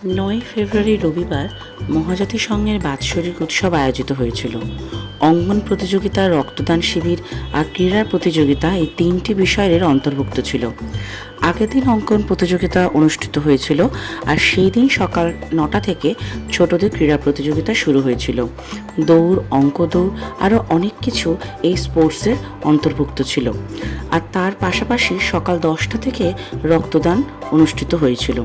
৯ ফেব্রুয়ারি রবিবার মহাজাতি সংঘের বাৎসরিক উৎসব আয়োজিত হয়েছিল। অঙ্গন প্রতিযোগিতা, রক্তদান শিবির আর ক্রীড়া প্রতিযোগিতা এই তিনটি বিষয়ের অন্তর্ভুক্ত ছিল। আগের দিন অঙ্কন প্রতিযোগিতা অনুষ্ঠিত হয়েছিল আর সেই দিন সকাল ৯টা থেকে ছোটদের ক্রীড়া প্রতিযোগিতা শুরু হয়েছিল। দৌড়, অঙ্ক দৌড় আরও অনেক কিছু এই স্পোর্টসের অন্তর্ভুক্ত ছিল। আর তার পাশাপাশি সকাল 10টা থেকে রক্তদান অনুষ্ঠিত হয়েছিল।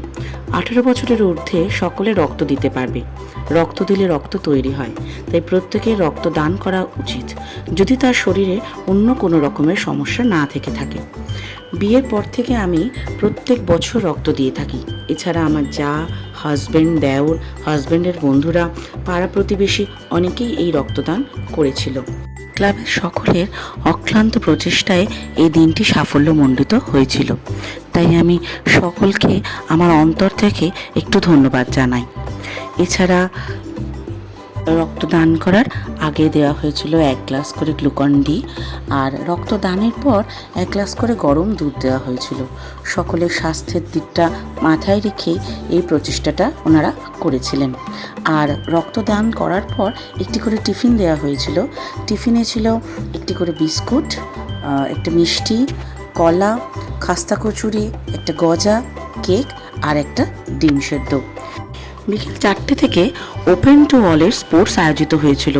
18 বছরের ঊর্ধ্বে সকলে রক্ত দিতে পারবে। রক্ত দিলে রক্ত তৈরি হয়, তাই প্রত্যেকের রক্ত দান করা উচিত, যদি তার শরীরে অন্য কোনো রকমের সমস্যা না থেকে থাকে। বিয়ের পর থেকে আমি প্রত্যেক বছর রক্ত দিয়ে থাকি। এছাড়া আমার যা, হাজব্যান্ড, দেওর, হাজব্যান্ডের বন্ধুরা, পাড়া প্রতিবেশী অনেকেই এই রক্তদান করেছিল। ক্লাবের সকলের অক্লান্ত প্রচেষ্টায় এই দিনটি সাফল্যমণ্ডিত হয়েছিল, তাই আমি সকলকে আমার অন্তর থেকে একটু ধন্যবাদ জানাই। এছাড়া রক্তদান করার আগে দেওয়া হয়েছিল 1 গ্লাস করে গ্লুকন ডি, আর রক্তদানের পর 1 গ্লাস করে গরম দুধ দেওয়া হয়েছিল। সকলের স্বাস্থ্যের দিকটা মাথায় রেখে এই প্রচেষ্টাটা ওনারা করেছিলেন। আর রক্তদান করার পর একটি করে টিফিন দেওয়া হয়েছিল। টিফিনে ছিল একটি করে বিস্কুট, একটা মিষ্টি, কলা, খাস্তা কচুরি, একটা গজা, কেক আর একটা ডিম সেদ্ধ। বিকেল 4টে থেকে ওপেন টু অলের স্পোর্টস আয়োজিত হয়েছিল।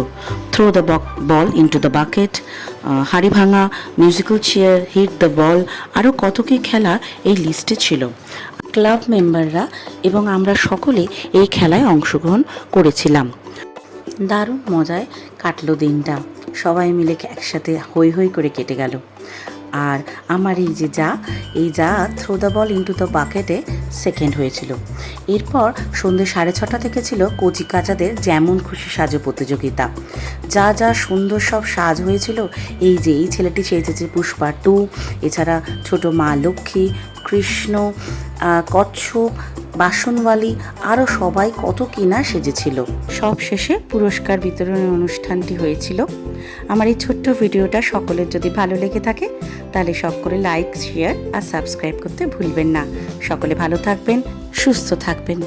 Throw the ball into the bucket, হাড়ি ভাঙা, musical chair, hit the ball, আরও কত কী খেলা এই লিস্টে ছিল। ক্লাব মেম্বাররা এবং আমরা সকলে এই খেলায় অংশগ্রহণ করেছিলাম। দারুণ মজায় কাটলো দিনটা, সবাই মিলে একসাথে হই হই করে কেটে গেল। আর আমার এই যা throw the ball into the বাকেটে সেকেন্ড হয়েছিল। এরপর সন্ধ্যে 6:30 থেকে ছিল কচি কাচাদের যেমন খুশি সাজো প্রতিযোগিতা। যা সুন্দর সব সাজ হয়েছিল। এই ছেলেটি সেজেছে পুষ্পা 2, এছাড়া ছোট মা লক্ষ্মী, কৃষ্ণ, কচ্ছপ, বাসনওয়ালি, আরও সবাই কত কিনা সেজেছিল। সব শেষে পুরস্কার বিতরণের অনুষ্ঠানটি হয়েছিল। আমার এই ছোট্ট ভিডিওটা সকলের যদি ভালো লেগে থাকে তাহলে সকলে লাইক, শেয়ার আর সাবস্ক্রাইব করতে ভুলবেন না। সকলে ভালো থাকবেন, সুস্থ থাকবেন।